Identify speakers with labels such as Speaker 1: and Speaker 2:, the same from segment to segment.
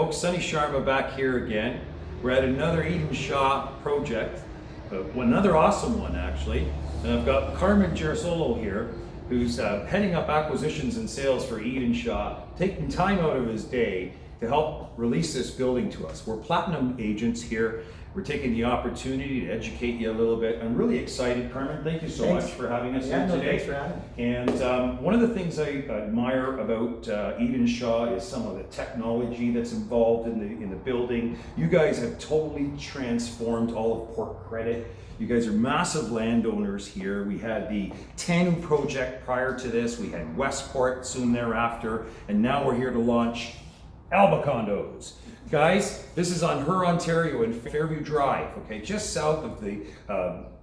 Speaker 1: folks, Sunny Sharma back here again. We're at another Edenshaw project, another awesome one actually. And I've got Carmen Gerasolo here, who's heading up acquisitions and sales for Edenshaw, taking time out of his day to help release this building to us. We're platinum agents here. We're taking the opportunity to educate you a little bit. I'm really excited. Carmen, thank you so much for having us here today.
Speaker 2: Thanks for having me.
Speaker 1: And one of the things I admire about Edenshaw is some of the technology that's involved in the building. You guys have totally transformed all of Port Credit. You guys are massive landowners here. We had the 10 project prior to this. We had Westport soon thereafter. And now we're here to launch Alba Condos. Guys, this is on Her Ontario in Fairview Drive, okay, just south of the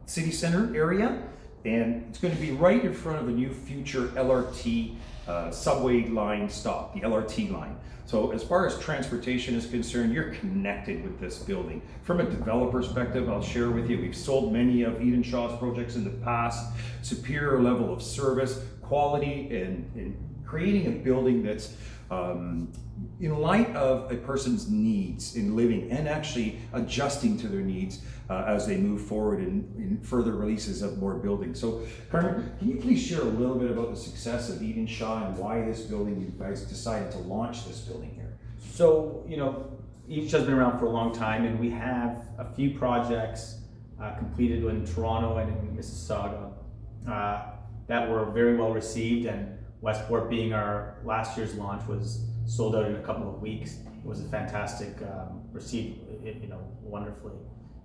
Speaker 1: city center area, and it's going to be right in front of the new future LRT subway line stop, the LRT line. So as far as transportation is concerned, you're connected with this building. From a developer perspective, I'll share with you, we've sold many of Edenshaw's projects in the past, superior level of service, quality, and creating a building that's in light of a person's needs in living and actually adjusting to their needs as they move forward in further releases of more buildings. So Carmen, can you please share a little bit about the success of Edenshaw and why this building, you guys decided to launch this building here?
Speaker 2: So, Edenshaw's been around for a long time, and we have a few projects completed in Toronto and in Mississauga that were very well received, and Westport being our last year's launch was sold out in a couple of weeks. It was a fantastic, received wonderfully.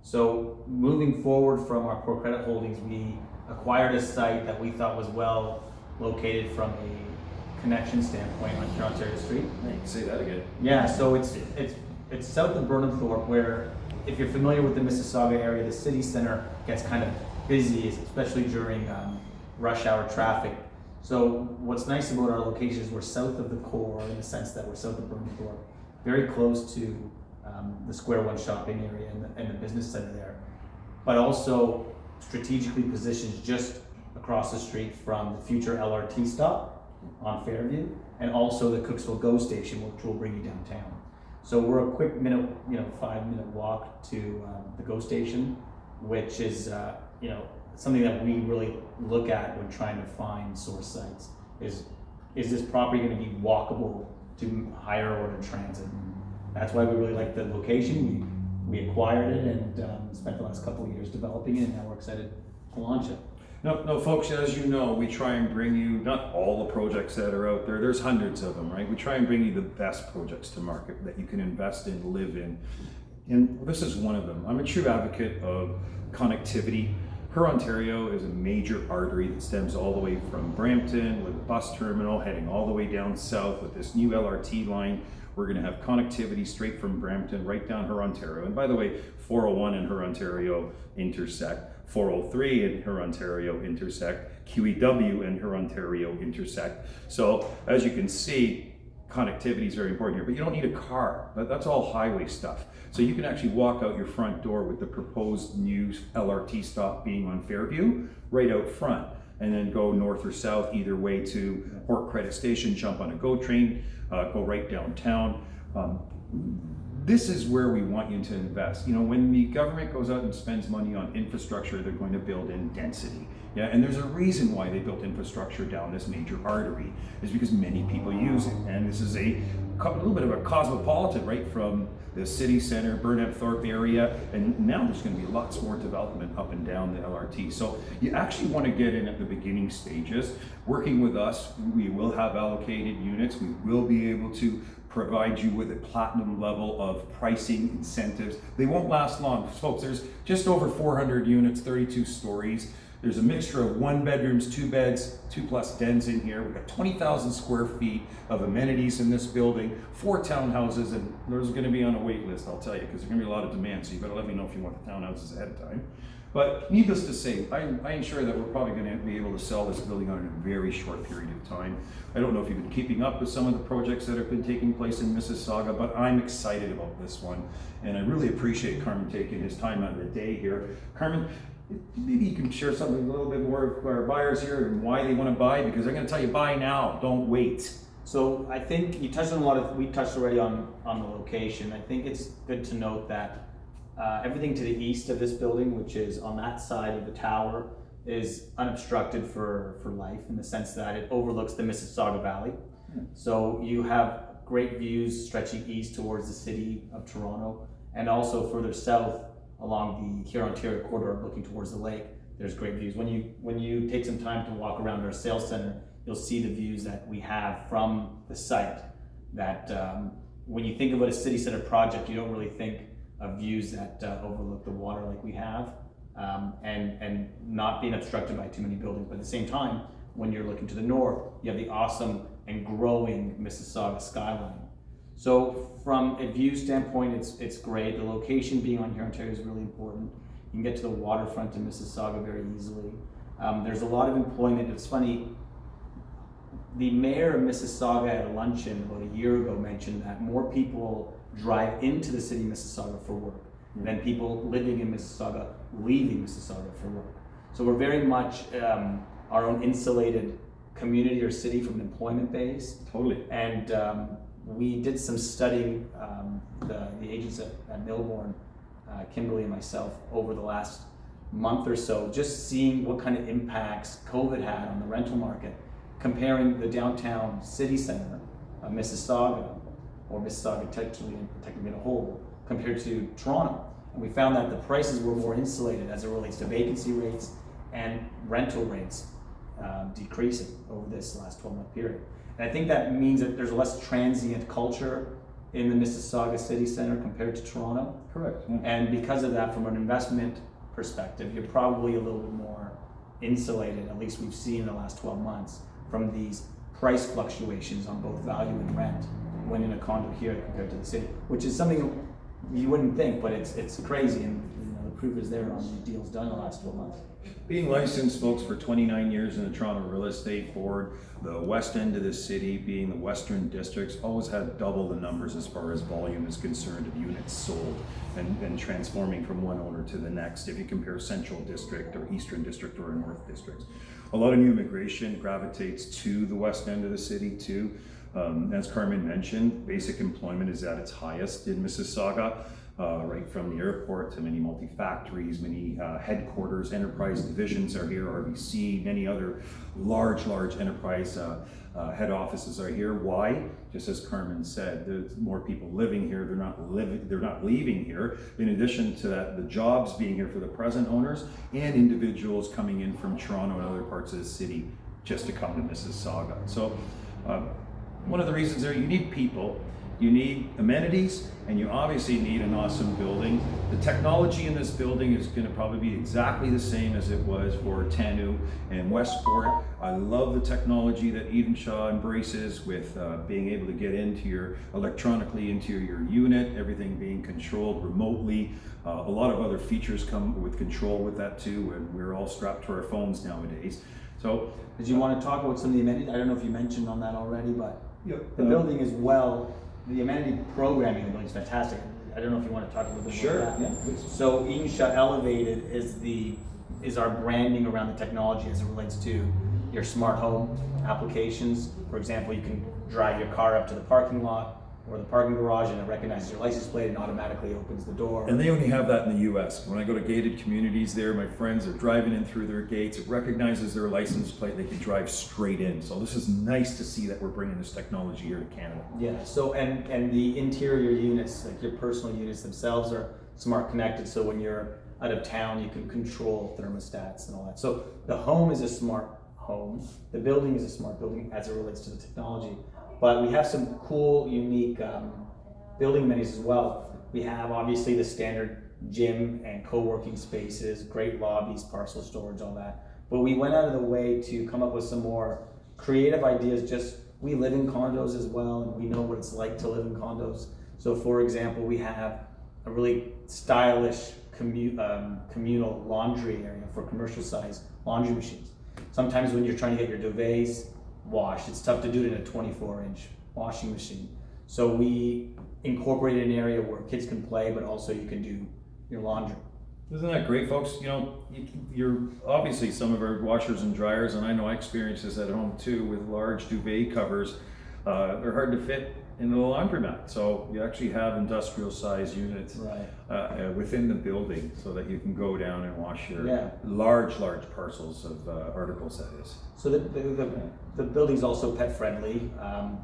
Speaker 2: So moving forward from our Port Credit holdings, we acquired a site that we thought was well located from a connection standpoint on Huron Ontario Street.
Speaker 1: You can say that again.
Speaker 2: Yeah, so it's south of Burnhamthorpe, where if you're familiar with the Mississauga area, the city center gets kind of busy, especially during rush hour traffic. So what's nice about our location is we're south of the core in the sense that we're south of Burnhamthorpe, very close to the Square One shopping area and the business center there, but also strategically positioned just across the street from the future LRT stop on Fairview, and also the Cooksville GO station, which will bring you downtown. So we're a quick 5-minute walk to the GO station, which is something that we really look at when trying to find source sites. Is this property going to be walkable to higher order transit? That's why we really like the location. We acquired it and spent the last couple of years developing it, and now we're excited to launch it.
Speaker 1: No, folks, as you know, we try and bring you, not all the projects that are out there, there's hundreds of them, right? We try and bring you the best projects to market that you can invest in, live in. And this is one of them. I'm a true advocate of connectivity. Her Ontario is a major artery that stems all the way from Brampton with the bus terminal heading all the way down south with this new LRT line. We're going to have connectivity straight from Brampton right down Her Ontario. And by the way, 401 and Her Ontario intersect, 403 and Her Ontario intersect, QEW and Her Ontario intersect. So as you can see, connectivity is very important here, but you don't need a car. That's all highway stuff. So you can actually walk out your front door with the proposed new LRT stop being on Fairview right out front, and then go north or south either way to Port Credit Station, jump on a GO train, go right downtown. This is where we want you to invest. When the government goes out and spends money on infrastructure, they're going to build in density. Yeah, and there's a reason why they built infrastructure down this major artery, is because many people use it. And this is a little bit of a cosmopolitan, right from the city center, Burnhamthorpe area, and now there's going to be lots more development up and down the LRT. So you actually want to get in at the beginning stages. Working with us, we will have allocated units. We will be able to provide you with a platinum level of pricing incentives. They won't last long. Folks, there's just over 400 units, 32 stories. There's a mixture of 1 bedrooms, 2 beds, 2+ dens in here. We've got 20,000 square feet of amenities in this building, 4 townhouses, and there's going to be on a wait list, I'll tell you, because there's going to be a lot of demand, so you better let me know if you want the townhouses ahead of time. But needless to say, I ensure that we're probably going to be able to sell this building out in a very short period of time. I don't know if you've been keeping up with some of the projects that have been taking place in Mississauga, but I'm excited about this one, and I really appreciate Carmen taking his time out of the day here. Carmen, maybe you can share something a little bit more with our buyers here and why they want to buy, because I'm going to tell you, buy now, don't wait.
Speaker 2: So I think you touched on we touched already on the location. I think it's good to note that everything to the east of this building, which is on that side of the tower, is unobstructed for life in the sense that it overlooks the Mississauga Valley. So you have great views stretching east towards the city of Toronto, and also further south along the Huron-Ontario corridor looking towards the lake. There's great views. When you take some time to walk around our sales center, you'll see the views that we have from the site. That when you think about a city center project, you don't really think of views that overlook the water like we have, and not being obstructed by too many buildings. But at the same time, when you're looking to the north, you have the awesome and growing Mississauga skyline. So from a view standpoint, it's great. The location being on Huron-Ontario is really important. You can get to the waterfront in Mississauga very easily. There's a lot of employment. It's funny, the mayor of Mississauga at a luncheon about a year ago mentioned that more people drive into the city of Mississauga for work than people living in Mississauga leaving Mississauga for work. So we're very much our own insulated community or city from an employment base.
Speaker 1: Totally.
Speaker 2: And we did some studying, the agents at Milbourne, Kimberly and myself, over the last month or so, just seeing what kind of impacts COVID had on the rental market, comparing the downtown city center of Mississauga, or Mississauga technically in a whole, compared to Toronto. And we found that the prices were more insulated as it relates to vacancy rates and rental rates decreasing over this last 12-month period. And I think that means that there's a less transient culture in the Mississauga city center compared to Toronto.
Speaker 1: Correct. Yeah.
Speaker 2: And because of that, from an investment perspective, you're probably a little bit more insulated, at least we've seen in the last 12 months, from these price fluctuations on both value and rent when in a condo here compared to the city, which is something you wouldn't think, but it's crazy, and the proof is there on the deals done in the last 12 months.
Speaker 1: Being licensed, folks, for 29 years in the Toronto Real Estate Board, the west end of the city, being the western districts, always had double the numbers as far as volume is concerned of units sold and transforming from one owner to the next. If you compare Central District or Eastern District or North Districts, a lot of new immigration gravitates to the west end of the city too. As Carmen mentioned, basic employment is at its highest in Mississauga. Right from the airport to many multi-factories, many headquarters, enterprise divisions are here, RBC, many other large enterprise head offices are here. Why? Just as Carmen said, there's more people living here, they're not leaving here. In addition to that, the jobs being here for the present owners and individuals coming in from Toronto and other parts of the city just to come to Mississauga. So one of the reasons there, you need people, you need amenities, and you obviously need an awesome building. The technology in this building is going to probably be exactly the same as it was for Tanu and Westport. I love the technology that Edenshaw embraces with being able to get electronically into your unit, everything being controlled remotely. A lot of other features come with control with that too, and we're all strapped to our phones nowadays. So,
Speaker 2: did you want to talk about some of the amenities? I don't know if you mentioned on that already, but
Speaker 1: yep.
Speaker 2: The building is the amenity programming in the building is fantastic. I don't know if you want to talk a little bit
Speaker 1: Sure.
Speaker 2: about that.
Speaker 1: Yeah, please.
Speaker 2: So Edenshaw Elevated is our branding around the technology as it relates to your smart home applications. For example, you can drive your car up to the parking lot or the parking garage, and it recognizes your license plate and automatically opens the door.
Speaker 1: And they only have that in the US. When I go to gated communities there, my friends are driving in through their gates, it recognizes their license plate, they can drive straight in. So this is nice to see that we're bringing this technology here to Canada.
Speaker 2: Yeah, so and the interior units, like your personal units themselves, are smart connected, so when you're out of town you can control thermostats and all that. So the home is a smart home, the building is a smart building as it relates to the technology. But we have some cool, unique building amenities as well. We have obviously the standard gym and co-working spaces, great lobbies, parcel storage, all that. But we went out of the way to come up with some more creative ideas. We live in condos as well, and we know what it's like to live in condos. So for example, we have a really stylish communal laundry area for commercial size laundry machines. Sometimes when you're trying to get your duvets washed, it's tough to do it in a 24-inch washing machine. So we incorporated an area where kids can play, but also you can do your laundry.
Speaker 1: Isn't that great, folks? You know, you're obviously some of our washers and dryers, and I know I experience this at home too with large duvet covers. they're hard to fit in the laundromat. So you actually have industrial size units
Speaker 2: Right.
Speaker 1: within the building so that you can go down and wash your
Speaker 2: Yeah.
Speaker 1: large parcels of articles, that is.
Speaker 2: So the building's also pet friendly,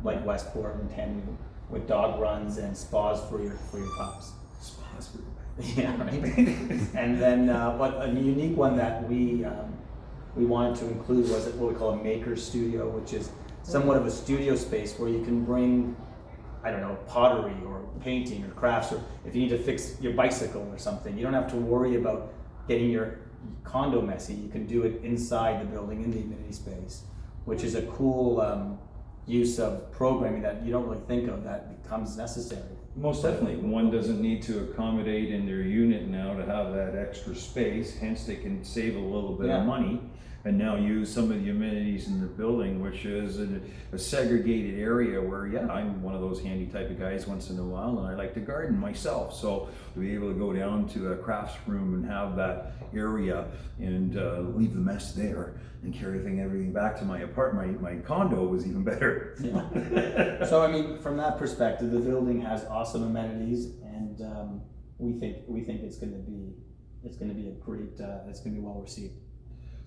Speaker 2: like Westport and Tanu, with dog runs and spas for your pups.
Speaker 1: Spas for
Speaker 2: Yeah, right. And then what a unique one that we wanted to include was what we call a maker studio, which is somewhat of a studio space where you can bring, I don't know, pottery or painting or crafts, or if you need to fix your bicycle or something, you don't have to worry about getting your condo messy. You can do it inside the building in the amenity space, which is a cool use of programming that you don't really think of that becomes necessary.
Speaker 1: Most definitely. One doesn't need to accommodate in their unit now to have that extra space, hence they can save a little bit
Speaker 2: Yeah.
Speaker 1: of money and now use some of the amenities in the building, which is a segregated area where, yeah, I'm one of those handy type of guys once in a while and I like to garden myself. So to be able to go down to a crafts room and have that area and leave the mess there and carry everything back to my apartment, my condo was even better.
Speaker 2: Yeah. So I mean, from that perspective, the building has awesome amenities, and we think it's going to be a great, it's going to be well received.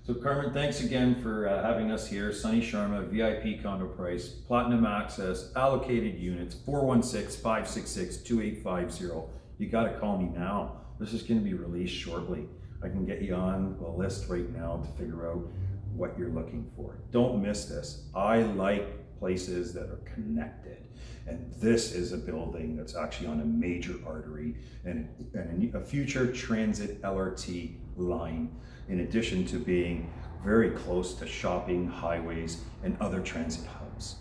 Speaker 1: So Carmen, thanks again for having us here. Sunny Sharma, VIP condo price, platinum access, allocated units, 416-566-2850. You got to call me now. This is going to be released shortly. I can get you on the list right now to figure out what you're looking for. Don't miss this. I like places that are connected. And this is a building that's actually on a major artery and a future transit LRT line, in addition to being very close to shopping, highways, and other transit hubs.